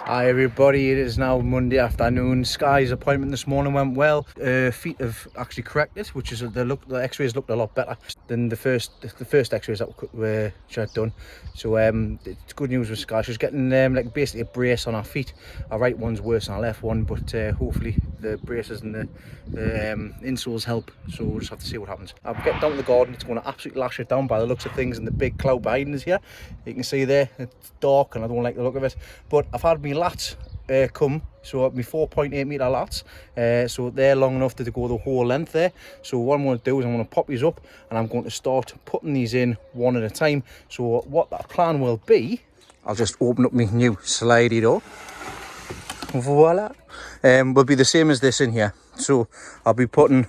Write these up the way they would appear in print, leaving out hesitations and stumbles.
Hi everybody, it is now Monday afternoon. Sky's appointment this morning went well. Feet have actually corrected, which is the x-rays looked a lot better than the first x-rays that she had done. So it's good news with Sky. She's getting like basically a brace on her feet. Our right one's worse than our left one, but hopefully the braces and the insoles help. So we'll just have to see what happens. I'm getting down to the garden. It's going to absolutely lash it down by the looks of things, and the big cloud behind us here. You can see there, it's dark and I don't like the look of it. But I've had my lats come, so my 4.8 metre lats, so they're long enough to go the whole length there. So what I'm going to do is I'm going to pop these up and I'm going to start putting these in one at a time. So what that plan will be, I'll just open up my new slidey door. Voila. Will be the same as this in here. So I'll be putting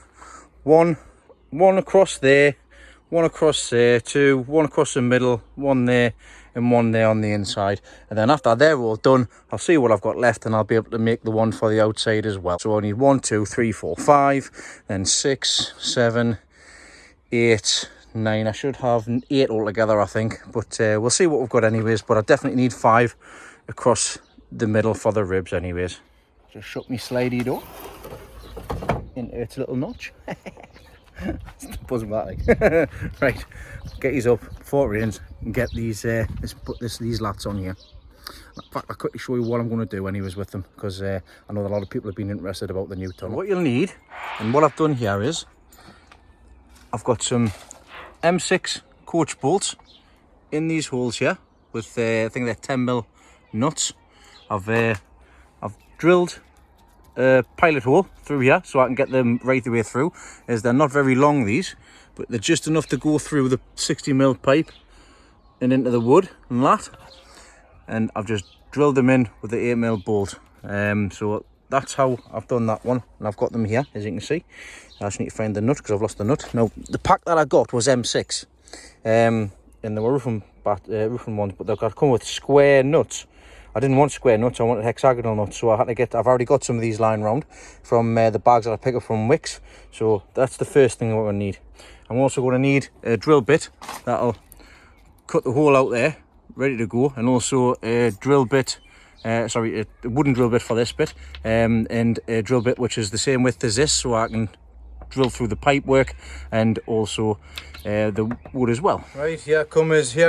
one across there, one across there, one across the middle, one there and one there on the inside. And then after they're all done, I'll see what I've got left and I'll be able to make the one for the outside as well. So I need 1, 2, 3, 4, 5, then 6, 7, 8, 9. I should have 8 altogether, I think, but we'll see what we've got anyways. But I definitely need 5 across the middle for the ribs anyways. Just shut my slidey door into its little notch. Buzzing that like. Right, get these up before it rains and get these these lats on here. In fact, I'll quickly show you what I'm going to do anyways with them, because I know that a lot of people have been interested about the new tunnel. What you'll need, and what I've done here is I've got some M6 coach bolts in these holes here with I think they're 10mm nuts. I've drilled a pilot hole through here so I can get them right the way through, as they're not very long these, but they're just enough to go through the 60mm pipe and into the wood and that. And I've just drilled them in with the 8mm bolt. So that's how I've done that one, and I've got them here as you can see. I just need to find the nut because I've lost the nut. Now the pack that I got was M6, and they were roofing ones, but they've got to come with square nuts. I didn't want square nuts, I wanted hexagonal nuts, so I had to get, I've already got some of these lying around from the bags that I pick up from Wicks. So that's the first thing we're going to need. I'm also going to need a drill bit that'll cut the hole out there, ready to go, and also a drill bit, a wooden drill bit for this bit, and a drill bit which is the same width as this, so I can drill through the pipe work and also the wood as well. Right, here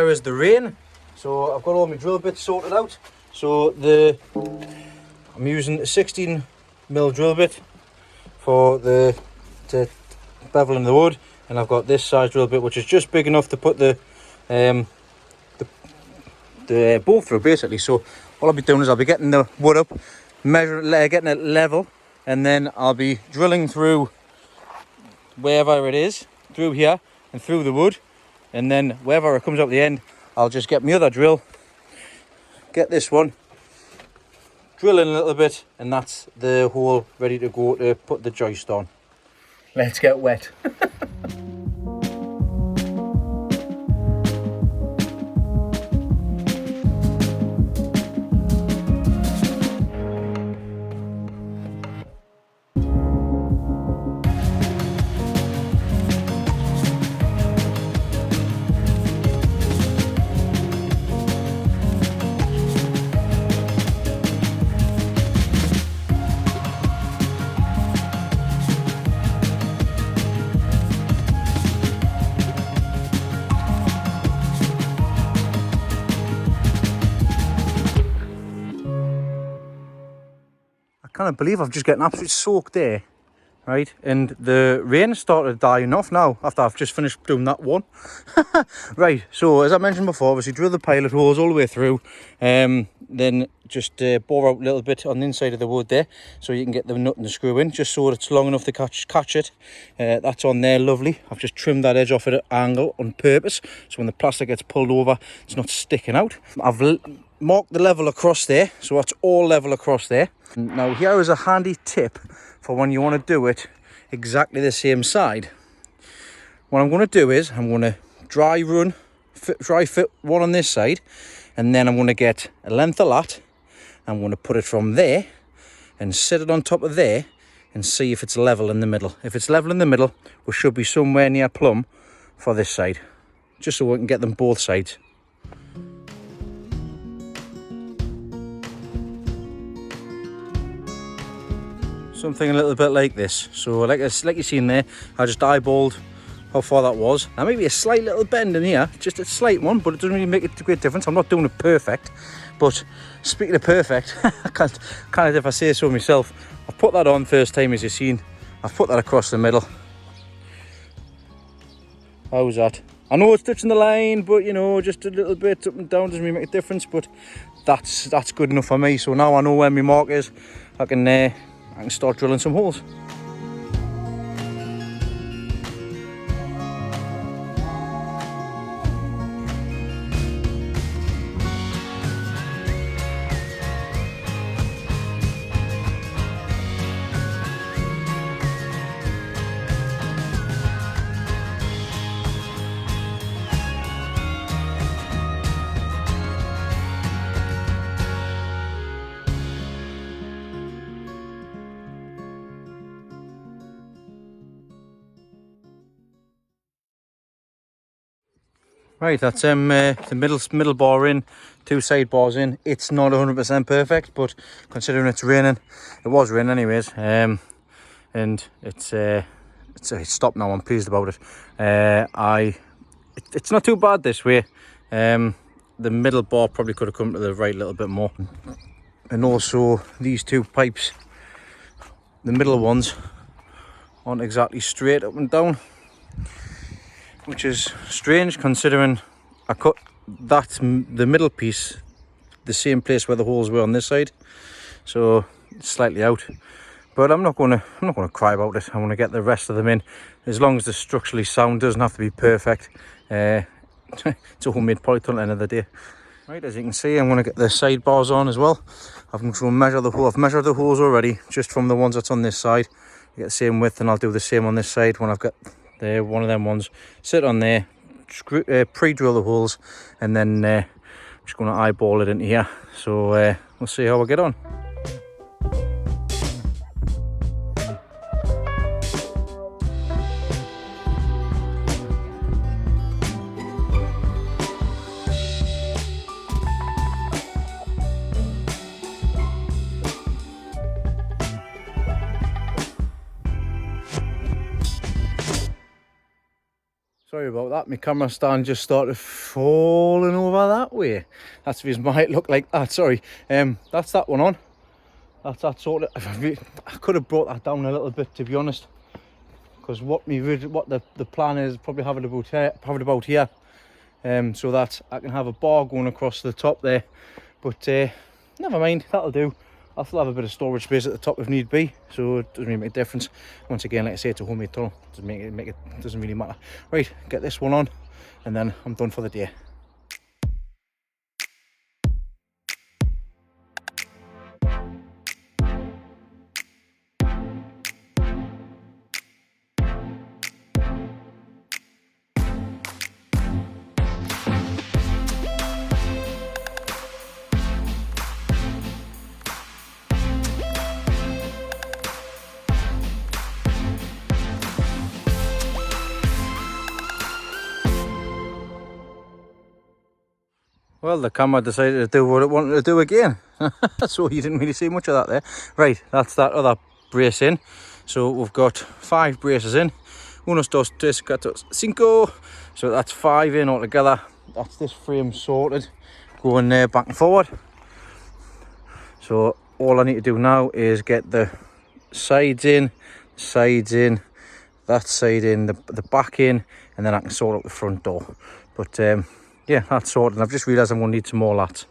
is the rain. So I've got all my drill bits sorted out. So I'm using a 16mm drill bit for the beveling the wood, and I've got this size drill bit which is just big enough to put the bolt through basically. So what I'll be doing is I'll be getting the wood up, getting it level, and then I'll be drilling through wherever it is, through here and through the wood, and then wherever it comes up the end, I'll just get my other drill, get this one, drill in a little bit, and that's the hole ready to go to put the joist on. Let's get wet. I can't believe I've just getting absolutely soaked there, right? And the rain started dying off now after I've just finished doing that one. Right, so as I mentioned before, obviously drill the pilot holes all the way through, then just bore out a little bit on the inside of the wood there so you can get the nut and the screw in, just so it's long enough to catch it. That's on there, lovely. I've just trimmed that edge off at an angle on purpose, so when the plastic gets pulled over, it's not sticking out. I've marked the level across there, so that's all level across there. Now here is a handy tip for when you want to do it exactly the same side. What I'm going to do is I'm going to dry fit one on this side, and then I'm going to get a length of lat. I'm going to put it from there and sit it on top of there and see if it's level in the middle. If it's level in the middle, we should be somewhere near plumb for this side, just so we can get them both sides. something a little bit like this. So like you've seen there, I just eyeballed how far that was. Now maybe a slight little bend in here, just a slight one, but it doesn't really make a great difference. I'm not doing it perfect, but speaking of perfect, I can't if I say so myself, I've put that on first time, as you've seen. I've put that across the middle. How's that? I know it's touching the line, but you know, just a little bit up and down doesn't really make a difference, but that's good enough for me. So now I know where my mark is. I can start drilling some holes. Right, that's the middle bar in, 2 side bars in. It's not 100% perfect, but considering it's raining, it was raining anyways, and it's stopped now. I'm pleased about it. It's not too bad this way. The middle bar probably could have come to the right a little bit more, and also these 2 pipes, the middle ones, aren't exactly straight up and down, which is strange considering I cut the middle piece the same place where the holes were on this side, so it's slightly out. But I'm not gonna cry about it. I want to get the rest of them in, as long as they're structurally sound. Doesn't have to be perfect. It's a homemade polytunnel at the end of the day. Right, as you can see, I'm going to get the side bars on as well. I'm going to measure the hole. I've measured the holes already, just from the ones that's on this side. I get the same width, and I'll do the same on this side when I've got one of them ones sit on there, pre-drill the holes, and then I'm just going to eyeball it into here. So we'll see how I get on. Sorry about that, my camera stand just started falling over that way. That's the reason why it looked like that, sorry. That's that one on. That's that sort of, I could have brought that down a little bit, to be honest. Because what the plan is, probably have it about here. So that I can have a bar going across the top there. But never mind, that'll do. I'll still have a bit of storage space at the top if need be, so it doesn't really make a difference. Once again, like I say, it's a homemade tunnel. It doesn't really matter. Right, get this one on, and then I'm done for the day. Well, the camera decided to do what it wanted to do again. So you didn't really see much of that there. Right, that's that other brace in. So we've got 5 braces in. 1, 2, 3, 4, 5. So that's 5 in altogether. That's this frame sorted, going there back and forward. So all I need to do now is get the sides in, that side in, the back in, and then I can sort out the front door. But yeah, that's sorted, and I've just realised I'm going to need some more lats.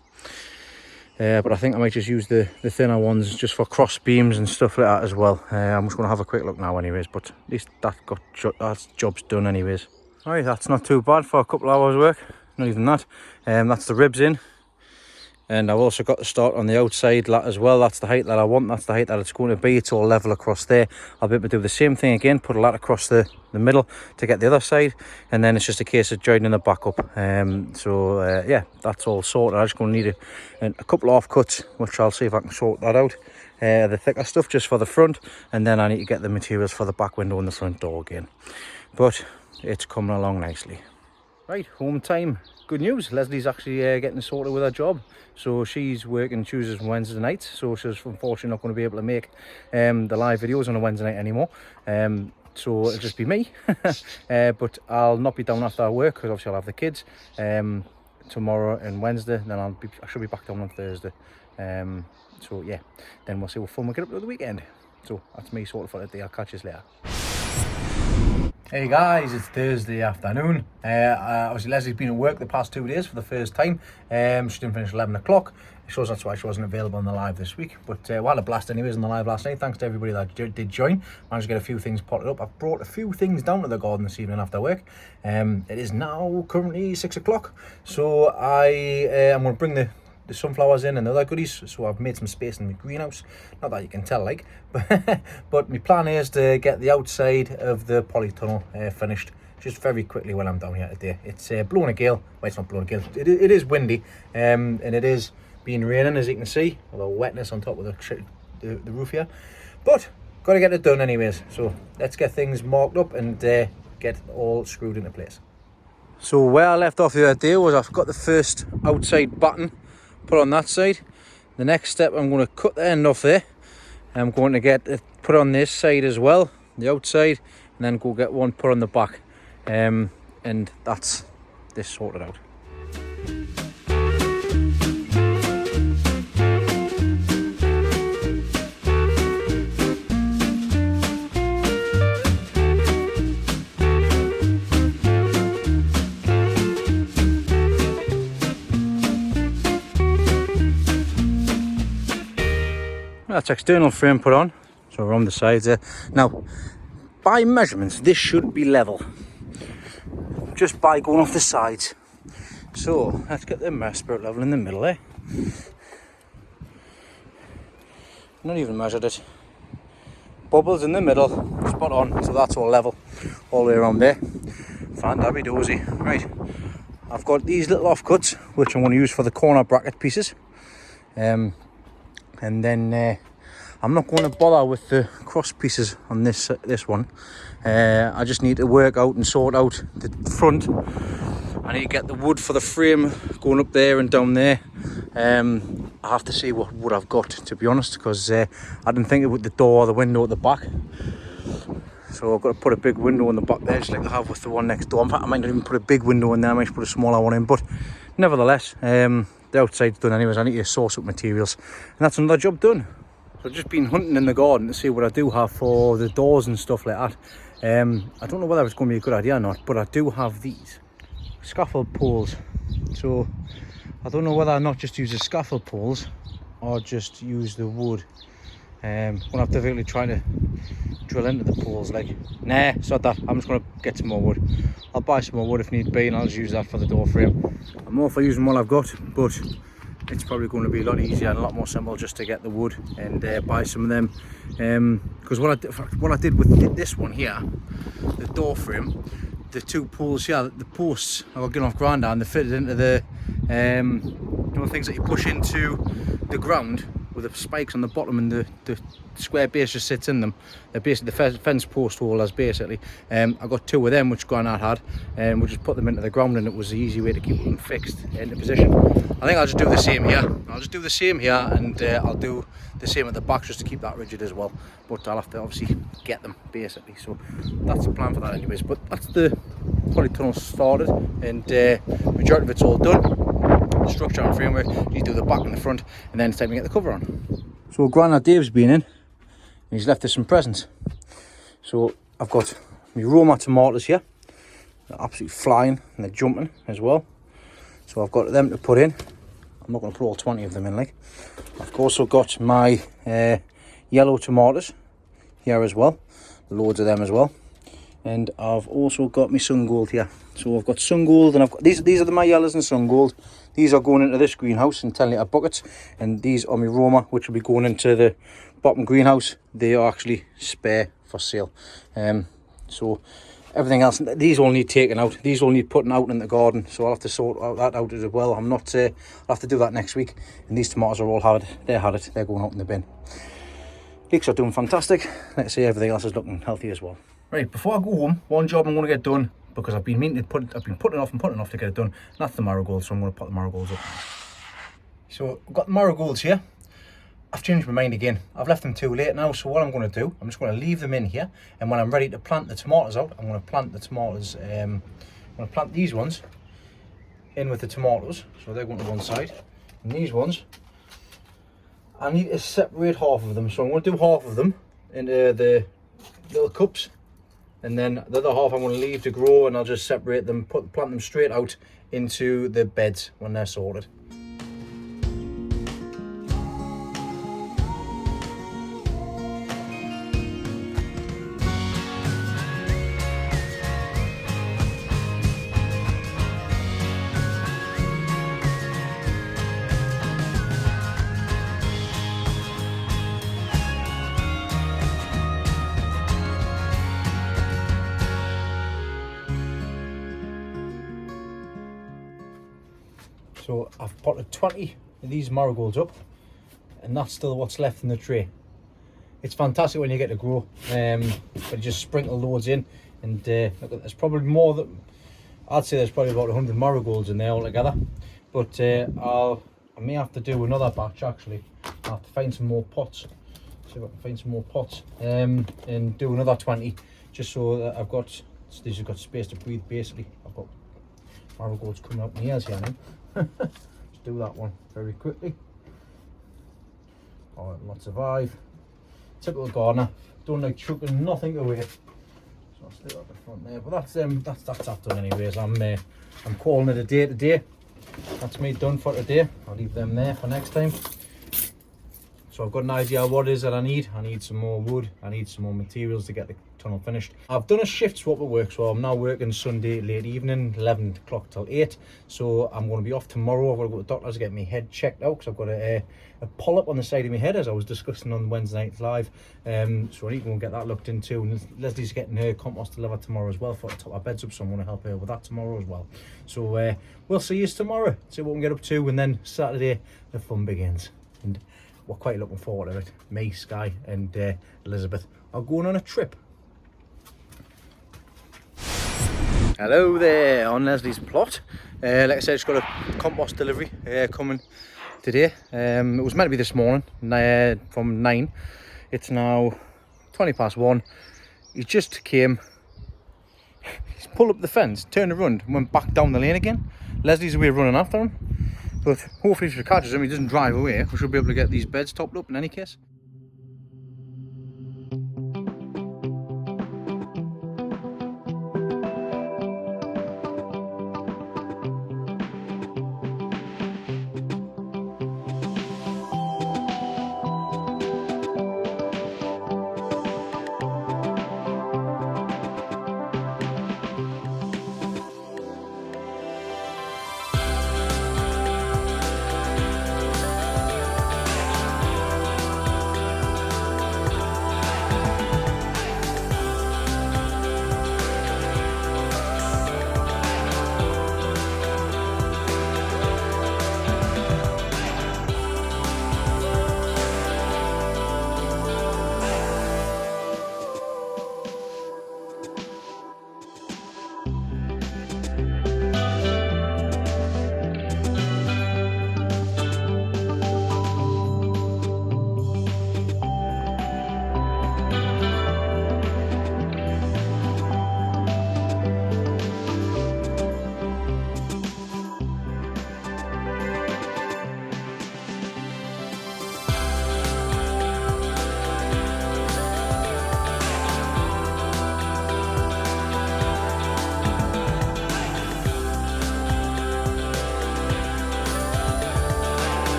But I think I might just use the thinner ones just for cross beams and stuff like that as well. I'm just going to have a quick look now anyways, but at least that job's done anyways. Alright, that's not too bad for a couple of hours work, not even that. That's the ribs in. And I've also got the start on the outside lat as well. That's the height that I want, that's the height that it's going to be. It's all level across there. I'll be able to do the same thing again, put a lat across the middle to get the other side, and then it's just a case of joining the back up. Yeah, that's all sorted. I'm just going to need a couple of offcuts, which I'll see if I can sort that out. The thicker stuff just for the front, and then I need to get the materials for the back window and the front door again. But it's coming along nicely. Right, home time. Good news, Lesley's actually getting sorted with her job. So she's working Tuesdays and Wednesday nights, so she's unfortunately not going to be able to make the live videos on a Wednesday night anymore. So it'll just be me. But I'll not be down after work because obviously I'll have the kids tomorrow and Wednesday. Then I should be back down on Thursday. So yeah, then we'll see what fun we get up to the weekend. So that's me sorted for the day. I'll catch you later. Hey guys, it's Thursday afternoon. Obviously Lesley's been at work the past 2 days for the first time. She didn't finish 11 o'clock. I suppose that's why she wasn't available on the live this week. But while a blast anyways on the live last night. Thanks to everybody that did join. Managed to get a few things potted up. I've brought a few things down to the garden this evening after work. It is now currently 6 o'clock. So I am going to bring the sunflowers in and the other goodies, so I've made some space in the greenhouse. Not that you can tell, like, but my plan is to get the outside of the polytunnel finished just very quickly when I'm down here today. It's blowing a gale. Well, it's not blowing a gale. It is windy, and it is been raining, as you can see, a little wetness on top of the roof here. But got to get it done anyways. So let's get things marked up and get all screwed into place. So where I left off the other day was I've got the first outside batten put on that side. The next step, I'm going to cut the end off there. I'm going to get it put on this side as well, the outside, and then go get one put on the back. And that's this sorted out. That's external frame put on, so we're on the sides there. Now, by measurements, this should be level, just by going off the sides. So let's get the spirit level in the middle, eh? Not even measured it. Bubbles in the middle, spot on. So that's all level, all the way around there. Fantabby-dozy. Right, I've got these little offcuts, which I'm going to use for the corner bracket pieces. And then I'm not going to bother with the cross pieces on this one. I just need to work out and sort out the front. I need to get the wood for the frame going up there and down there. I have to see what wood I've got, to be honest, because I didn't think it with the door or the window at the back. So I've got to put a big window in the back there, just like I have with the one next door. In fact, I might not even put a big window in there. I might put a smaller one in, but nevertheless, the outside's done anyways. I need to source up materials, and that's another job done. So I've just been hunting in the garden to see what I do have for the doors and stuff like that. I don't know whether it's going to be a good idea or not, but I do have these scaffold poles. So I don't know whether or not just use the scaffold poles or just use the wood. When I've difficulty trying to drill into the poles, like, nah, it's not that. I'm just going to get some more wood. I'll buy some more wood if need be, and I'll just use that for the door frame. I'm all for using what I've got, but it's probably going to be a lot easier and a lot more simple just to get the wood and buy some of them. Because what I did with this one here, the door frame, the two poles here, the posts I got getting off Grandad, and they fitted into the things that you push into the ground with the spikes on the bottom, and the square base just sits in them. They're basically the fence post holders, basically. I got two of them which Grandad had, and we just put them into the ground, and it was the easy way to keep them fixed into position. I think I'll just do the same here. And I'll do the same at the back just to keep that rigid as well. But I'll have to obviously get them, basically. So that's the plan for that anyways. But that's the polytunnel started, and majority of it's all done. The structure and framework, you do the back and the front, and then it's time to get the cover on. So Grandad Dave's been in, and he's left us some presents. So I've got my Roma tomatoes here. They're absolutely flying, and they're jumping as well. So I've got them to put in. I'm not going to put all 20 of them in, like. I've also got my yellow tomatoes here as well. Loads of them as well. And I've also got my sun gold here. So I've got sun gold, and I've got these are my yellows and sun gold. These are going into this greenhouse in 10 litre buckets, and these are my Roma, which will be going into the bottom greenhouse. They are actually spare for sale. So everything else, these all need taken out. These all need putting out in the garden. So I'll have to sort that out as well. I'll have to do that next week. And these tomatoes are all had it. They're going out in the bin. Leeks are doing fantastic. Let's see, everything else is looking healthy as well. Right, before I go home, one job I'm going to get done because I've been meaning to I've been putting it off to get it done. That's the marigolds, so I'm going to put the marigolds up. So I've got the marigolds here. I've changed my mind again. I've left them too late now, so what I'm going to do, I'm just going to leave them in here, and when I'm ready to plant the tomatoes out, I'm going to plant the tomatoes, I'm going to plant these ones in with the tomatoes, so they're going to one side, and these ones, I need to separate half of them, so I'm going to do half of them into the little cups, and then the other half I'm going to leave to grow, and I'll just separate them, plant them straight out into the beds when they're sorted. So I've potted 20 of these marigolds up, and that's still what's left in the tray. It's fantastic when you get to grow, but you just sprinkle loads in, and look, there's probably more than, I'd say there's probably about 100 marigolds in there altogether. But I may have to do another batch actually. I'll have to find some more pots, see if I can find some more pots, and do another 20, just so that I've got, these have got space to breathe basically. I've got marigolds coming up my ears here now. Just do that one very quickly. Oh, it'll not survive. Typical gardener, don't like chucking nothing away. So I'll stick that at the front there. But that's that done anyways. I'm calling it a day today. That's me done for today. I'll leave them there for next time. So I've got an idea of what it is that I need. I need some more wood. I need some more materials to get the tunnel finished. I've done a shift swap at work, so I'm now working Sunday late evening, 11 o'clock till 8. So I'm going to be off tomorrow. I've got to go to the doctor to get my head checked out, because I've got a polyp on the side of my head, as I was discussing on Wednesday night live. So I need to go and get that looked into. And Lesley's getting her compost delivered tomorrow as well for to top our beds up, so I'm going to help her with that tomorrow as well. So we'll see you tomorrow, see what we can get up to, and then Saturday the fun begins. And we're quite looking forward to it. Me, Sky and Elizabeth are going on a trip. Hello there on Lesley's plot. Like I said, just got a compost delivery coming today. It was meant to be this morning from 9. It's now 20 past 1. He just came, he's pulled up the fence, turned around and went back down the lane again. Lesley's away running after him. But hopefully if he catches him, he doesn't drive away. We should be able to get these beds topped up in any case.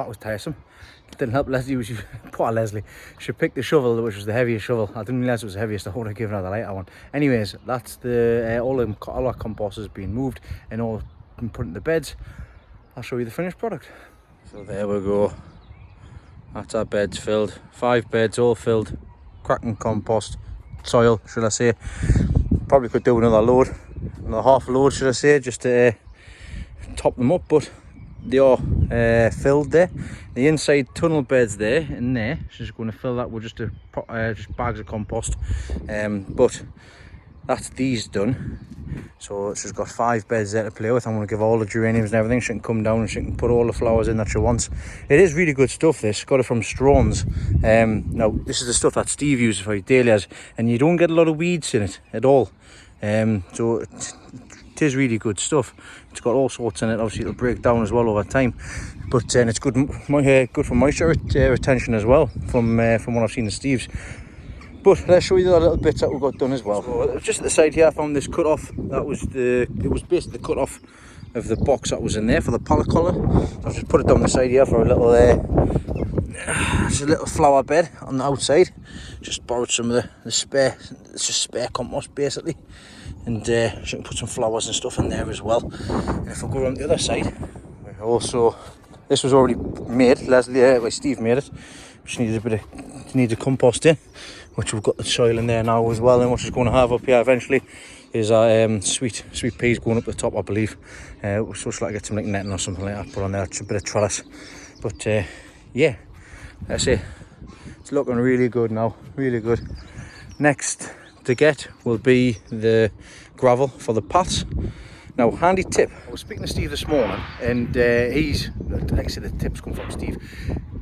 that was tiresome. It didn't help Lesley, poor Lesley. She picked the shovel, which was the heaviest shovel. I didn't realise it was the heaviest. I would have given her the lighter one. Anyways, that's the all our compost has been moved and all been put in the beds. I'll show you the finished product. So there we go. That's our beds filled. 5 beds all filled. Cracking compost, soil, should I say. Probably could do another load, another half a load, should I say, just to top them up, but they are filled there. The inside tunnel bed's there and there. She's going to fill that with just bags of compost. But that's these done. So she's got 5 beds there to play with. I'm going to give all the geraniums and everything. She can come down and she can put all the flowers in that she wants. It is really good stuff, this. Got it from Strawn's. Now, this is the stuff that Steve uses for his dahlias, and you don't get a lot of weeds in it at all. So it is really good stuff. It's got all sorts in it. Obviously, it'll break down as well over time. But it's good for moisture retention as well, from what I've seen in Steve's. But let's show you the little bits that we got done as well. So just at the side here, I found this cut off. It was basically the cut off of the box that was in there for the pallet collar. So I've just put it down the side here for a little it's a little flower bed on the outside. Just borrowed some of the spare, it's just spare compost basically. And she can put some flowers and stuff in there as well. And if I go around the other side, also, this was already made. Lesley, Steve made it. Just needs a compost in, which we've got the soil in there now as well. And what she's going to have up here eventually is our sweet peas going up the top, I believe. So she'll like get some like netting or something like that put on there. It's a bit of trellis. But yeah, let's say it's looking really good now, really good. Next to get will be the gravel for the paths. Now, handy tip. I was speaking to Steve this morning, and he's, like I said, the tips come from Steve.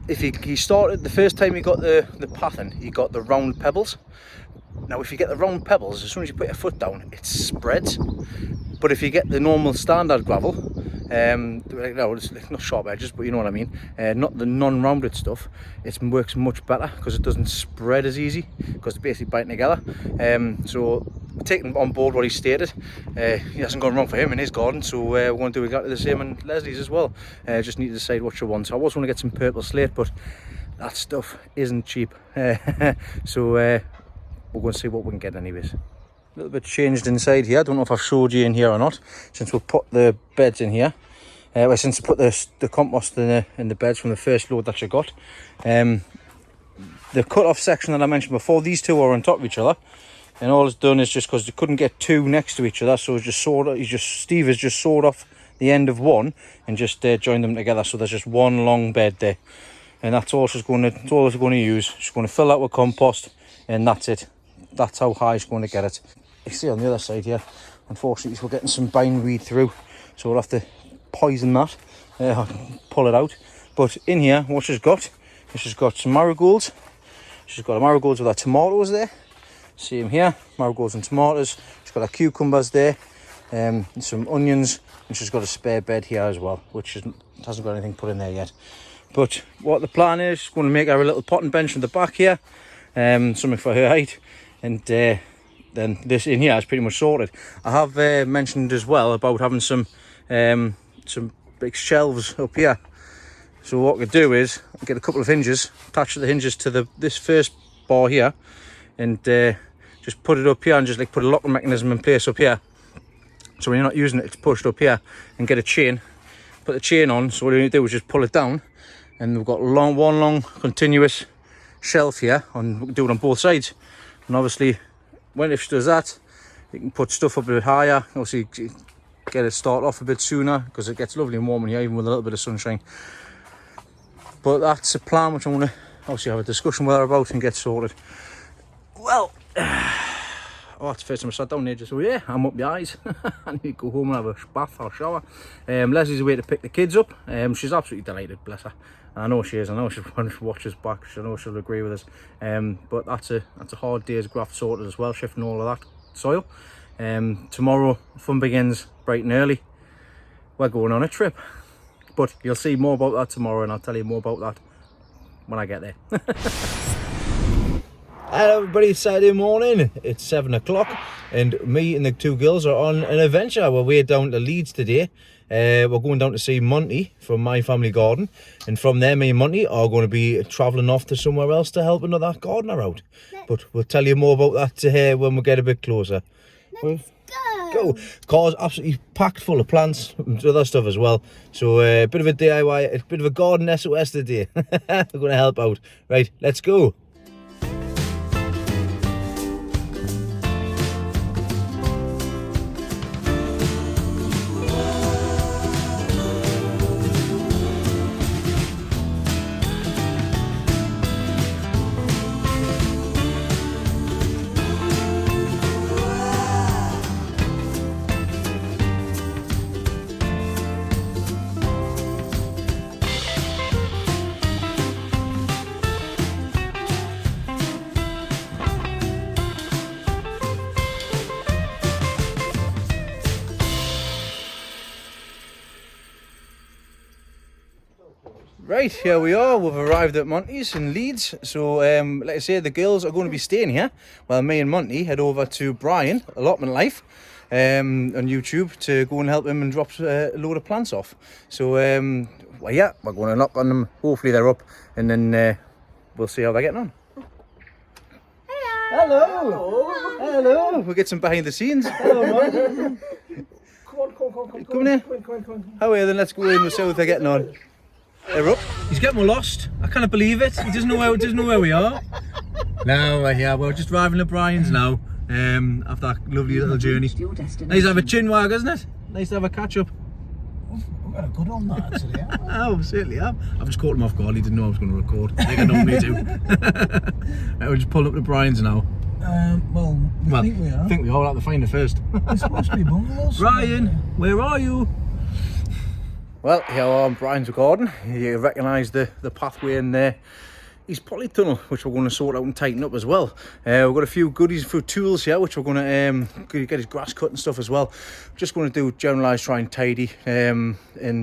If he started, the first time he got the pathing, he got the round pebbles. Now, if you get the round pebbles, as soon as you put your foot down, it spreads. But if you get the normal standard gravel, no, it's not sharp edges, but you know what I mean, not the non-rounded stuff, it works much better because it doesn't spread as easy, because they're basically biting together. So taking on board what he stated, he hasn't gone wrong for him in his garden, so we're going to do exactly the same in Lesley's as well. Just need to decide what you want. So I was going to get some purple slate, but that stuff isn't cheap. So we're going to see what we can get anyways. A little bit changed inside here. I don't know if I've showed you in here or not, since we've put the beds in here. Since I put the compost in the beds from the first load that you got. The cut off section that I mentioned before, these two are on top of each other, and all it's done is just because they couldn't get two next to each other, so it's just Steve has just sawed off the end of one and just joined them together, so there's just one long bed there, and that's all she's going to use. She's going to fill that with compost, and that's it. That's how high she's going to get it. You see on the other side here, unfortunately we're getting some bindweed through, so we'll have to poison that, pull it out. But in here, what she's got is she's got some marigolds. She's got a marigolds with her tomatoes there. Same here, marigolds and tomatoes. She's got her cucumbers there, and some onions, and she's got a spare bed here as well, which hasn't got anything put in there yet. But what the plan is, she's going to make her a little potting bench in the back here, something for her height, and then this in here is pretty much sorted. I have mentioned as well about having some big shelves up here. So what we do is get a couple of hinges, attach the hinges to this first bar here, and just put it up here and just like put a locking mechanism in place up here. So when you're not using it, it's pushed up here, and get a chain, put the chain on. So what you do is just pull it down, and we've got one long continuous shelf here, and we can do it on both sides. And obviously, if she does that, you can put stuff up a bit higher. Obviously, get it start off a bit sooner, because it gets lovely and warm in here, even with a little bit of sunshine. But that's a plan which I'm going to obviously have a discussion with her about and get sorted. Well, that's the first time I sat down there. So yeah, I'm up my eyes. I need to go home and have a bath or shower. Lesley's away to pick the kids up. She's absolutely delighted, bless her. I know she is. I know she'll watch us back. I know she'll agree with us. But that's a hard day's graft sorted as well, shifting all of that soil. Tomorrow, fun begins bright and early. We're going on a trip. But you'll see more about that tomorrow, and I'll tell you more about that when I get there. Hello everybody, it's Saturday morning. It's 7 o'clock, and me and the two girls are on an adventure. We're way down to Leeds today. We're going down to see Monty from My Family Garden, and from there me and Monty are going to be travelling off to somewhere else to help another gardener out. But we'll tell you more about that when we get a bit closer. Let's go. Car's absolutely packed full of plants and other stuff as well. So a bit of a DIY, a bit of a garden SOS today. We're going to help out. Right, let's go. Right, here we are. We've arrived at Monty's in Leeds. So, like I say, the girls are going to be staying here while me and Monty head over to Brian, Allotment Life, on YouTube to go and help him and drop a load of plants off. So, well, yeah, we're going to knock on them. Hopefully they're up, and then we'll see how they're getting on. Hello! Hello! We'll get some behind the scenes. Hello, Monty. Come in here. Come on. How are you then? Let's go in and we'll see how they're getting on. They're up. He's getting lost. I can't believe it. He doesn't know where we are. No, we're here. We're just driving to Brian's now. After that lovely little journey. Nice to have a chin wag, isn't it? Nice to have a catch up. We've got a good one that actually, haven't we? Oh, certainly have. I've just caught him off guard. He didn't know I was going to record. I think I know me too. Right, we're just pulling up to Brian's now. Well, think we are. I think we are. We'll have to find it first. There's supposed to be bungalows. Brian, where are you? Well, here we are in Brian's garden. You recognise the pathway in there. His polytunnel, which we're going to sort out and tighten up as well. We've got a few goodies, for tools here, which we're going to get his grass cut and stuff as well. Just going to do generalised, try and tidy and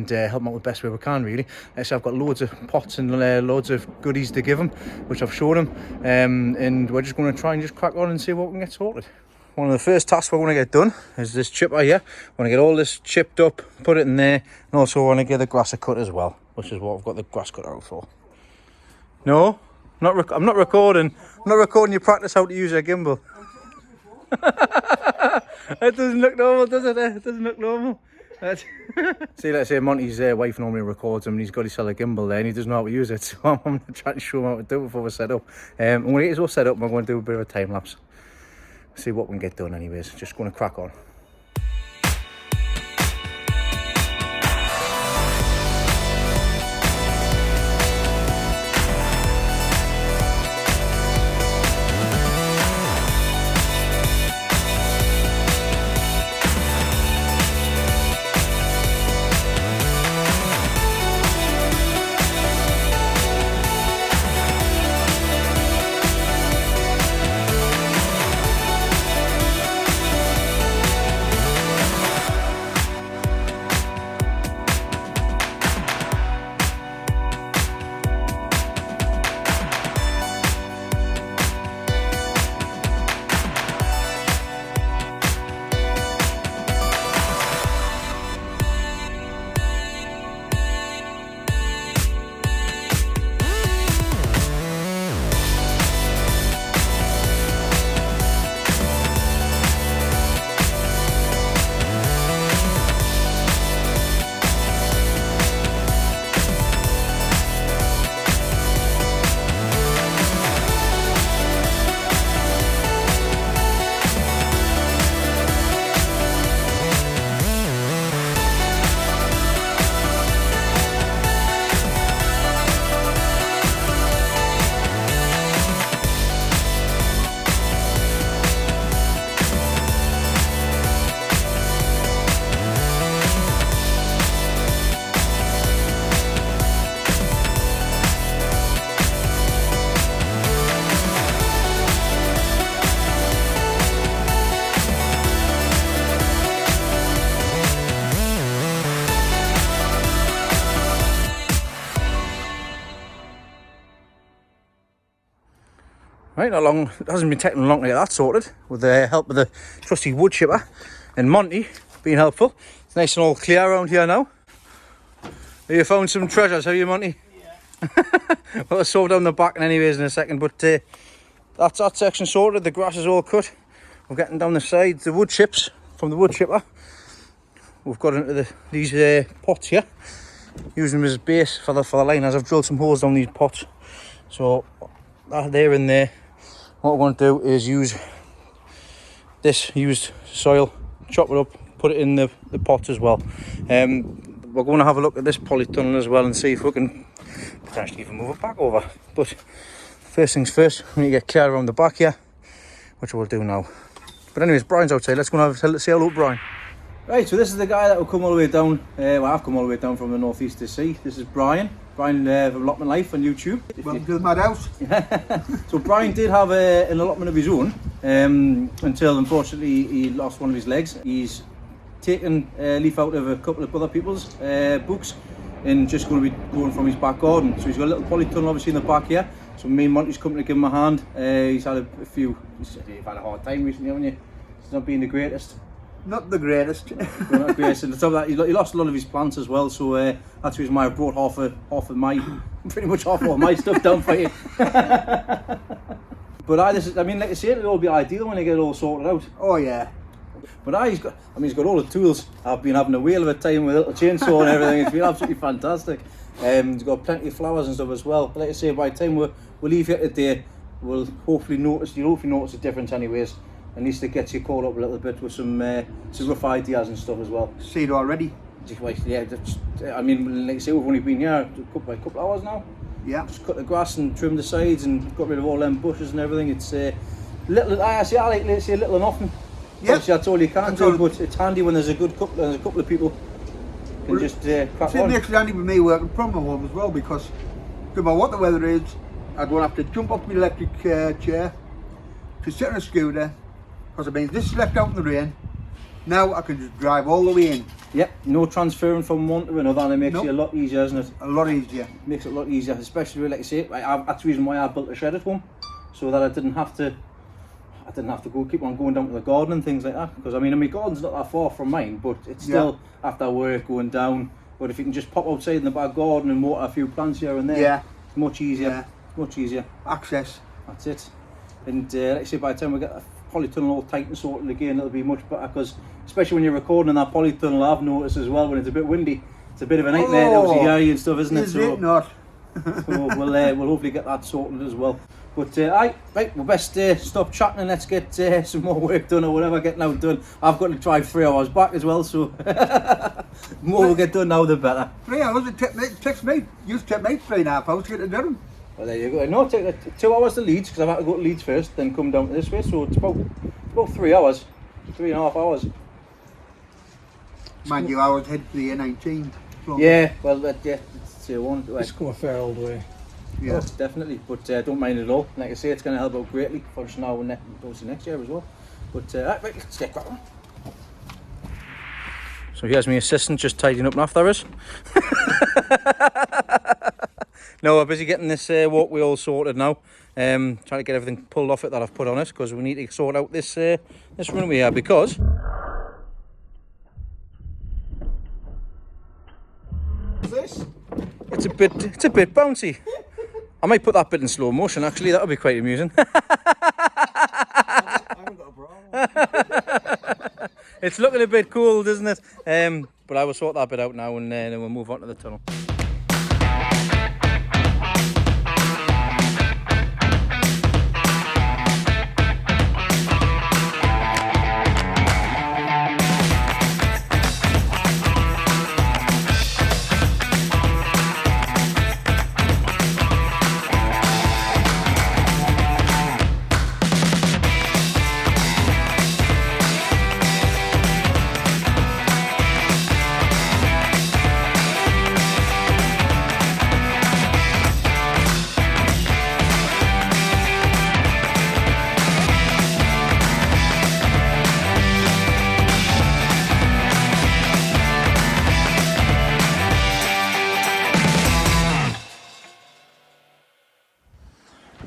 help him out the best way we can, really. So I've got loads of pots and loads of goodies to give him, which I've showed him. And we're just going to try and just crack on and see what we can get sorted. One of the first tasks we're going to get done is this chipper here. I want to get all this chipped up, put it in there, and also I want to get the grass cut as well, which is what I've got the grass cutter out for. No, I'm not recording. I'm not recording you practice how to use a gimbal. It doesn't look normal, does it? It doesn't look normal. See, let's say Monty's wife normally records him and he's got his cellar gimbal there and he doesn't know how to use it. So I'm going to try to show him how to do it before we set up. I'm going to get it all set up and I'm going to do a bit of a time lapse. See what we can get done anyways. Just going to crack on. Right, not long, it hasn't been taking long to get that sorted with the help of the trusty wood chipper and Monty being helpful. It's nice and all clear around here now. Have you found some treasures, have you, Monty? Yeah. We'll sort down the back anyways in a second, but that's that section sorted. The grass is all cut. We're getting down the sides, the wood chips from the wood chipper. We've got into these pots here, using them as base for the liners. I've drilled some holes down these pots, so they're in there. What we're going to do is use this used soil, chop it up, put it in the pots as well. We're going to have a look at this polytunnel as well and see if we can potentially even move it back over. But first things first, we need to get clear around the back here, which we'll do now. But anyways, Brian's outside. Let's go and say hello to Brian. Right, so this is the guy that will come all the way down. Well, I've come all the way down from the northeast to see. This is Brian. Brian of Allotment Life on YouTube. Welcome to my house. So Brian did have an allotment of his own until unfortunately he lost one of his legs. He's taken a leaf out of a couple of other people's books and just going to be going from his back garden. So he's got a little polytunnel obviously in the back here. So me and Monty's come to give him a hand. He's had a few, you've had a hard time recently, haven't you? It's not been the greatest. Not the greatest. Not the greatest. And on top of that, he lost a lot of his plants as well. So that's the reason why I brought half of my, pretty much half of my stuff down for you. But I mean, like I say, it'll all be ideal when they get it all sorted out. Oh yeah. But he's got all the tools. I've been having a whale of a time with a little chainsaw and everything. It's been absolutely fantastic. He's got plenty of flowers and stuff as well. But like I say, by the time we leave here today, you'll hopefully notice a difference anyways. At least it gets you caught up a little bit with some rough ideas and stuff as well. See it already? Yeah, I mean, like I say, we've only been here a couple of hours now. Yeah. Just cut the grass and trim the sides and got rid of all them bushes and everything. It's little. I like to say little or nothing. Yeah. Obviously, that's all you can do, but it's handy when there's a couple of people who can just crack on. It makes it handy with me working from my home as well, because no matter what the weather is, I don't have to jump off my electric chair to sit on a scooter. Because I mean, this is left out in the rain. Now I can just drive all the way in. Yep, no transferring from one to another, and it makes it a lot easier, isn't it? A lot easier. Makes it a lot easier, especially like I say, that's the reason why I built a shed at home, so that I didn't have to keep on going down to the garden and things like that. Because I mean, my garden's not that far from mine, but it's still after work going down. But if you can just pop outside in the back garden and water a few plants here and there, it's much easier. Yeah. Much easier. Access. That's it. And like I say, by the time we get the polytunnel all tight and sorted again, it'll be much better. Because especially when you're recording in that polytunnel, I've noticed as well, when it's a bit windy, it's a bit of a nightmare. Obviously, airy and stuff, isn't it? Is it not? So we'll hopefully get that sorted as well. But right, we'll best stop chatting and let's get some more work done or whatever getting out done. I've got to drive 3 hours back as well, so the more we'll get done now, the better. 3 hours? It takes me. Used to take me 3.5 hours to get it done. Well, there you go. No, it takes 2 hours to Leeds, because I've had to go to Leeds first, then come down this way. So it's about 3 hours, 3.5 hours. Mind you, I was headed to the A19. Yeah, well, it's one. It's come a fair old way. Yeah, oh, definitely. But don't mind it at all. Like I say, it's going to help out greatly for us now and obviously next year as well. But right, let's get cracking. So here's my assistant just tidying up after us. No, we're busy getting this walkway all sorted now. Trying to get everything pulled off it that I've put on it, because we need to sort out this runway here, because This? it's a bit bouncy. I might put that bit in slow motion actually, that would be quite amusing. I haven't got a bra. It's looking a bit cool, doesn't it? But I will sort that bit out now, and then we'll move on to the tunnel.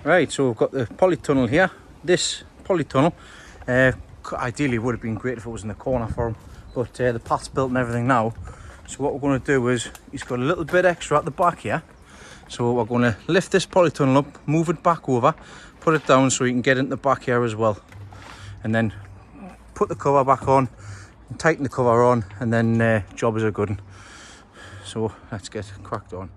Right, so we've got the polytunnel here. This polytunnel ideally would have been great if it was in the corner for him, but the path's built and everything now. So what we're going to do is, he's got a little bit extra at the back here. So we're going to lift this polytunnel up, move it back over, put it down so you can get into the back here as well. And then put the cover back on, and tighten the cover on, and then job is a good one. So let's get cracked on.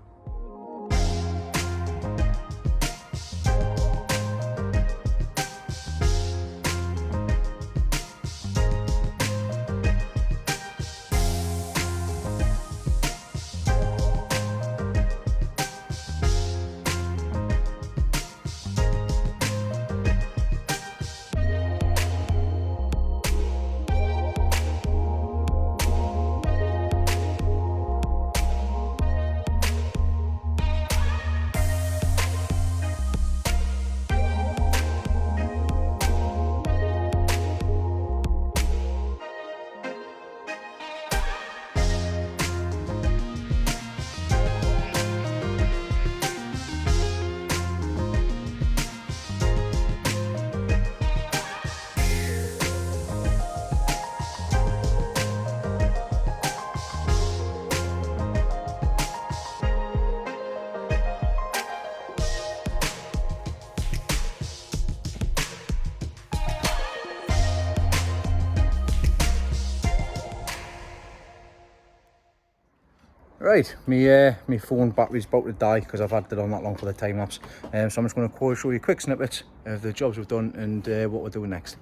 Right, my phone battery's about to die because I've had it on that long for the time lapse. So I'm just going to show you quick snippets of the jobs we've done and what we're doing next.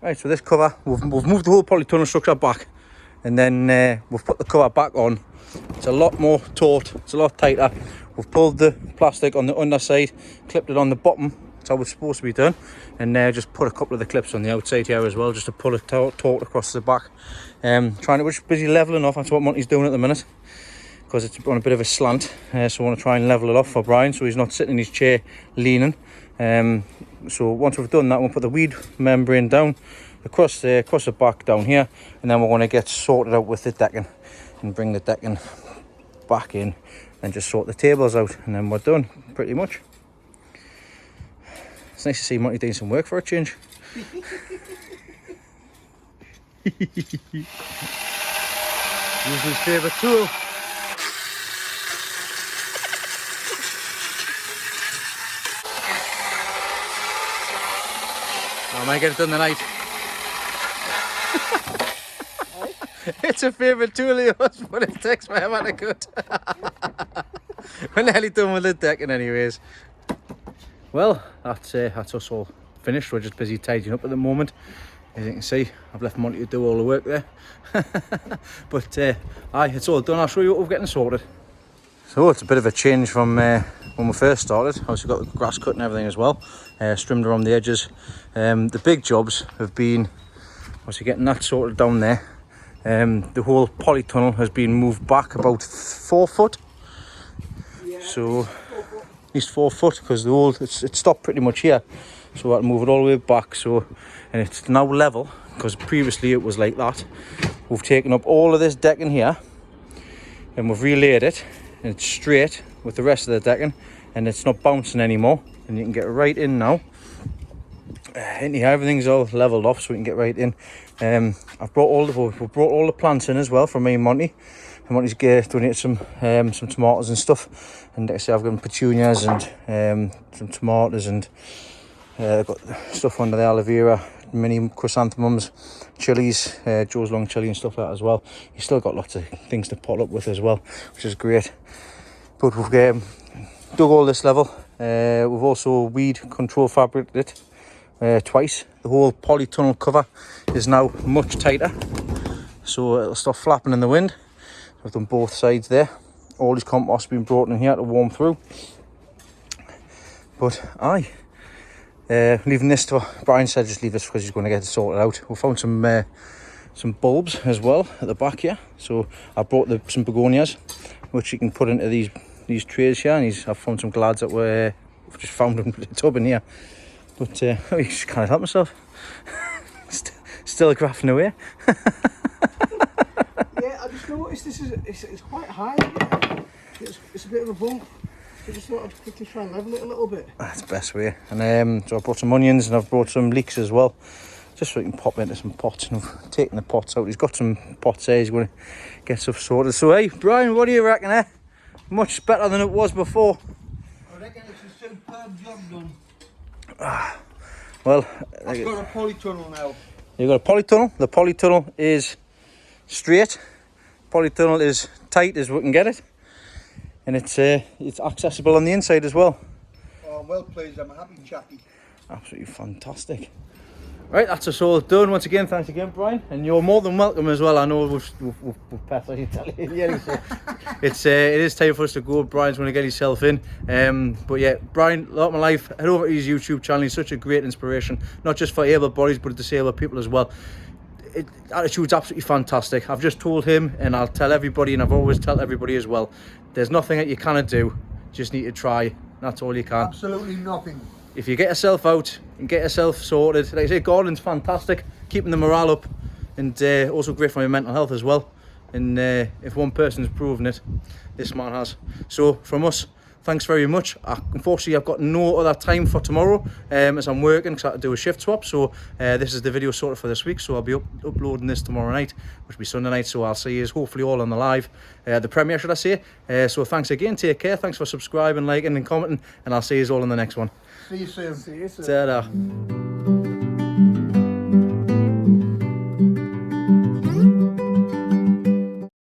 Right, so this cover, we've moved the whole polytunnel structure back, and then we've put the cover back on. It's a lot more taut, it's a lot tighter. We've pulled the plastic on the underside, clipped it on the bottom. That's how it's supposed to be done, and just put a couple of the clips on the outside here as well, just to pull it taut across the back. Trying to, just busy leveling off. That's what Monty's doing at the minute, because it's on a bit of a slant. So I want to try and level it off for Brian, so he's not sitting in his chair leaning. So once we've done that, we'll put the weed membrane down across the back down here, and then we're going to get sorted out with the decking and bring the decking back in and just sort the tables out, and then we're done pretty much. It's nice to see Monty doing some work for a change. Use his favourite tool. I might get it done tonight. It's a favourite tool of yours, but it takes forever to cut. We're nearly done with the decking anyways. Well, that's us all finished. We're just busy tidying up at the moment. As you can see, I've left Monty to do all the work there. But it's all done. I'll show you what we're getting sorted. So it's a bit of a change from when we first started. Obviously got the grass cut and everything as well, trimmed around the edges. The big jobs have been obviously getting that sorted down there. The whole polytunnel has been moved back about 4 foot. Yeah, so at least 4 foot, because the whole it stopped pretty much here. So I had to move it all the way back. So, and it's now level, because previously it was like that. We've taken up all of this decking here and we've relaid it, and it's straight with the rest of the decking, and it's not bouncing anymore, and you can get right in now. In here, everything's all leveled off, so we can get right in. We've brought all the plants in as well from me and Monty. And Monty's donated some tomatoes and stuff, and like I say, I've got petunias and some tomatoes, and I've got stuff under the aloe vera, mini chrysanthemums, chilies, Joe's long chili and stuff like that as well. You've still got lots of things to pot up with as well, which is great. But we've dug all this level. We've also weed control fabricated it twice. The whole polytunnel cover is now much tighter, so it'll stop flapping in the wind. I've done both sides there. All this compost has been brought in here to warm through. But leaving this to Brian said just leave this because he's going to get it sorted out. We found some bulbs as well at the back here, so I brought some begonias which you can put into these trays here, and I've found some glads that I've just found them in the tub in here, but I just can't help myself. Still graphing away. Yeah, I just noticed it's quite high. It's a bit of a bump. I just thought I'd quickly try and level it a little bit. That's the best way. And so I brought some onions, and I've brought some leeks as well. just so we can pop into some pots. And I've taken the pots out. He's got some pots there. He's going to get stuff sorted. So hey, Brian, what do you reckon, eh? Much better than it was before. I reckon it's a superb job done. Well, I've got a polytunnel now. you've got a polytunnel. The polytunnel is straight. Polytunnel is tight as we can get it. And it's accessible on the inside as well. Oh, I'm well pleased. I'm a happy chappy. Absolutely fantastic. Right, that's us all done. Once again, thanks again, Brian, and you're more than welcome as well. I know we've passed on you telling you, so it is time for us to go. Brian's going to get himself in. But yeah, Brian, lot of my life. Head over to his YouTube channel. He's such a great inspiration, not just for able bodies, but disabled people as well. Attitude's absolutely fantastic. I've just told him, and I'll tell everybody, and I've always tell everybody as well. There's nothing that you cannot do. Just need to try. That's all you can. Absolutely nothing. If you get yourself out and get yourself sorted, like I say, gardening's fantastic, keeping the morale up, and also great for your mental health as well. And if one person's proven it, this man has. So from us, thanks very much. Unfortunately, I've got no other time for tomorrow as I'm working because I have to do a shift swap. So this is the video sorted for this week. So I'll be uploading this tomorrow night, which will be Sunday night. So I'll see you hopefully all on the live, the premiere, should I say. So thanks again. Take care. Thanks for subscribing, liking and commenting. And I'll see you all in the next one. See you soon. See you soon. Ta-da.